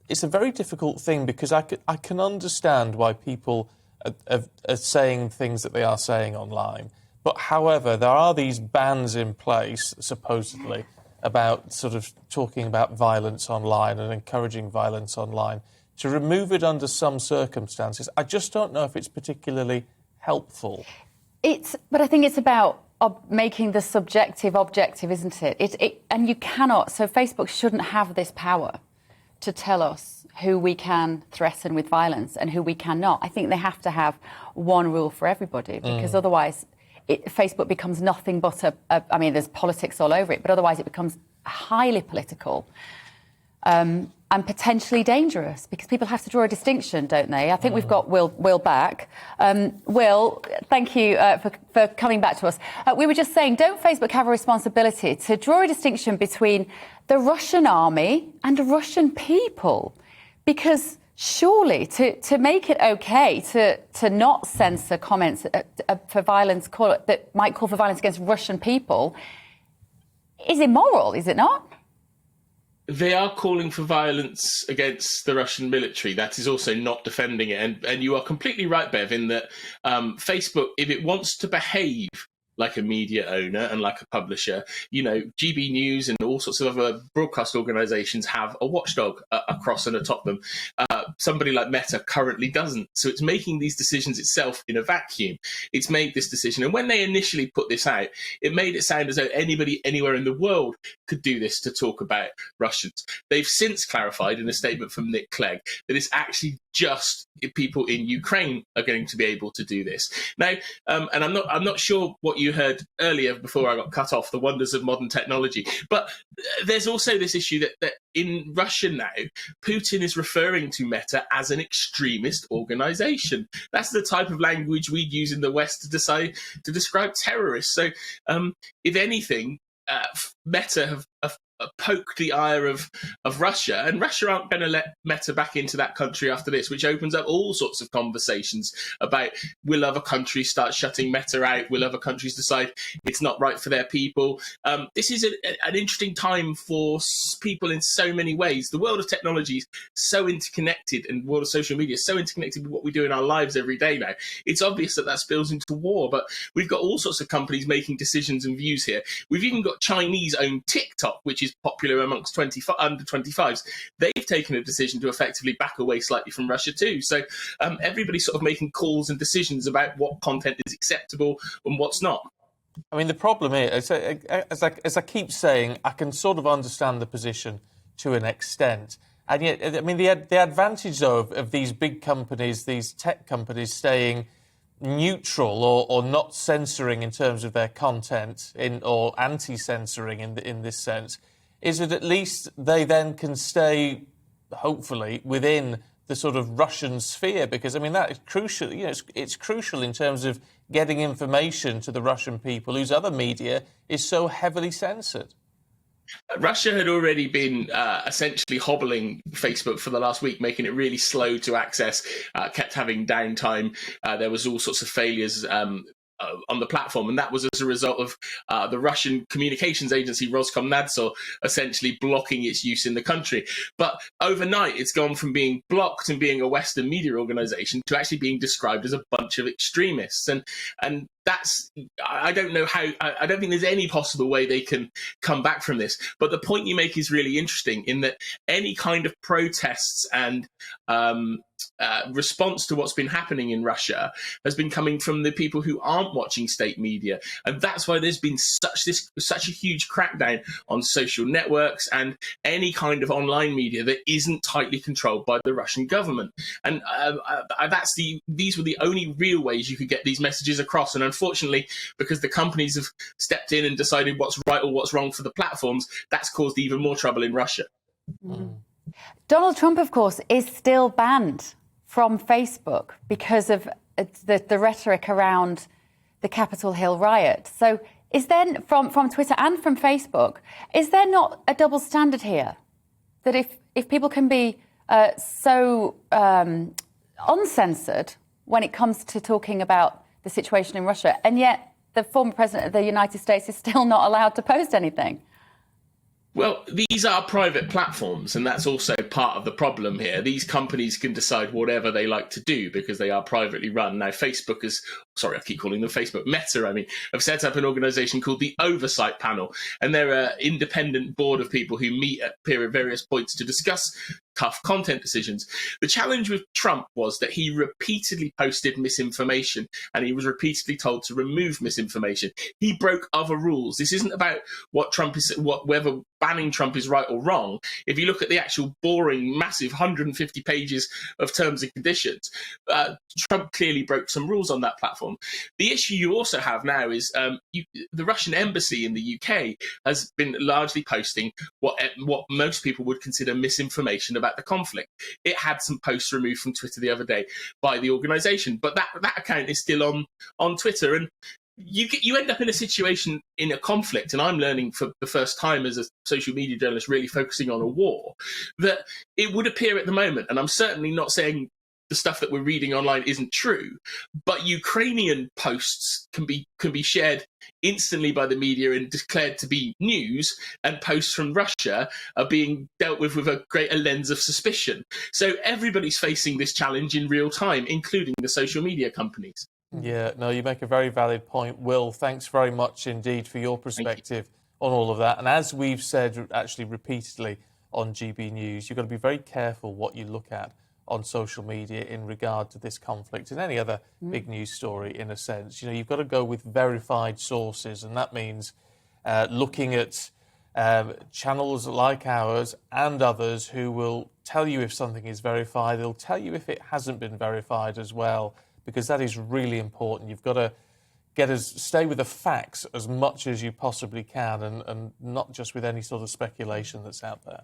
it's a very difficult thing because I can understand why people are saying things that they are saying online. But however, there are these bans in place, supposedly, about sort of talking about violence online and encouraging violence online. To remove it under some circumstances, I just don't know if it's particularly helpful. But I think it's about making the subjective objective, isn't it? And you cannot. So Facebook shouldn't have this power to tell us who we can threaten with violence and who we cannot. I think they have to have one rule for everybody, because otherwise Facebook becomes nothing but I mean, there's politics all over it, but otherwise it becomes highly political. And potentially dangerous, because people have to draw a distinction, don't they? I think we've got Will back. Will, thank you for coming back to us. We were just saying, don't Facebook have a responsibility to draw a distinction between the Russian army and the Russian people? Because surely to make it OK to not censor comments for violence that might call for violence against Russian people is immoral, is it not? They are calling for violence against the Russian military. That is also not defending it. And you are completely right, Bev, in that Facebook, if it wants to behave like a media owner and like a publisher, you know, GBNews and all sorts of other broadcast organisations have a watchdog across and atop them. Somebody like Meta currently doesn't. So it's making these decisions itself in a vacuum. It's made this decision. And when they initially put this out, it made it sound as though anybody anywhere in the world could do this to talk about Russians. They've since clarified in a statement from Nick Clegg that it's actually just people in Ukraine are going to be able to do this. Now, and I'm not sure what you heard earlier before I got cut off, the wonders of modern technology. But there's also this issue that in Russia now, Putin is referring to Meta as an extremist organization. That's the type of language we'd use in the West to describe terrorists. So if anything, Meta have poked the ire of Russia, and Russia aren't going to let Meta back into that country after this, which opens up all sorts of conversations about will other countries start shutting Meta out, will other countries decide it's not right for their people. This is an interesting time for people in so many ways. The world of technology is so interconnected, and the world of social media is so interconnected with what we do in our lives every day now. It's obvious that spills into war, but we've got all sorts of companies making decisions and views here. We've even got Chinese-owned TikTok, which is popular amongst under 25s. They've taken a decision to effectively back away slightly from Russia too. So everybody's sort of making calls and decisions about what content is acceptable and what's not. I mean, the problem is, as I keep saying, I can sort of understand the position to an extent. And yet, I mean, the advantage, though, of these big companies, these tech companies staying neutral or not censoring in terms of their content or anti-censoring in this sense, is that at least they then can stay, hopefully, within the sort of Russian sphere, because, I mean, that is crucial. You know, it's crucial in terms of getting information to the Russian people whose other media is so heavily censored. Russia had already been essentially hobbling Facebook for the last week, making it really slow to access, kept having downtime. There was all sorts of failures on the platform, and that was as a result of the Russian communications agency Roskomnadzor essentially blocking its use in the country. But overnight, it's gone from being blocked and being a Western media organization to actually being described as a bunch of extremists. And that's, I don't know how, I don't think there's any possible way they can come back from this. But the point you make is really interesting, in that any kind of protests and response to what's been happening in Russia has been coming from the people who aren't watching state media. And that's why there's been such a huge crackdown on social networks and any kind of online media that isn't tightly controlled by the Russian government. And these were the only real ways you could get these messages across. And unfortunately, because the companies have stepped in and decided what's right or what's wrong for the platforms, that's caused even more trouble in Russia. Donald Trump, of course, is still banned from Facebook because of the rhetoric around the Capitol Hill riot. So is there, from Twitter and from Facebook, is there not a double standard here? That if people can be so uncensored when it comes to talking about the situation in Russia, and yet the former president of the United States is still not allowed to post anything? Well, these are private platforms, and that's also part of the problem here. These companies can decide whatever they like to do because they are privately run. Now, Facebook is, sorry, I keep calling them Facebook, Meta, have set up an organization called the Oversight Panel, and they're an independent board of people who meet at various points to discuss tough content decisions. The challenge with Trump was that he repeatedly posted misinformation, and he was repeatedly told to remove misinformation. He broke other rules. This isn't about what Trump is, whether banning Trump is right or wrong. If you look at the actual boring, massive 150 pages of terms and conditions, Trump clearly broke some rules on that platform. The issue you also have now is the Russian embassy in the UK has been largely posting what most people would consider misinformation about the conflict. It had some posts removed from Twitter the other day by the organisation, but that account is still on Twitter, and you end up in a situation in a conflict, and I'm learning for the first time as a social media journalist really focusing on a war, that it would appear at the moment, and I'm certainly not saying the stuff that we're reading online isn't true, but Ukrainian posts can be shared instantly by the media and declared to be news, and posts from Russia are being dealt with a greater lens of suspicion. So everybody's facing this challenge in real time, including the social media companies. Yeah, no, you make a very valid point, Will. Thanks very much indeed for your perspective on all of that. And as we've said actually repeatedly on GB News, you've got to be very careful what you look at on social media in regard to this conflict and any other big news story, in a sense. You've got to go with verified sources, and that means looking at channels like ours and others who will tell you if something is verified. They'll tell you if it hasn't been verified as well, because that is really important. You've got to stay with the facts as much as you possibly can, and not just with any sort of speculation that's out there.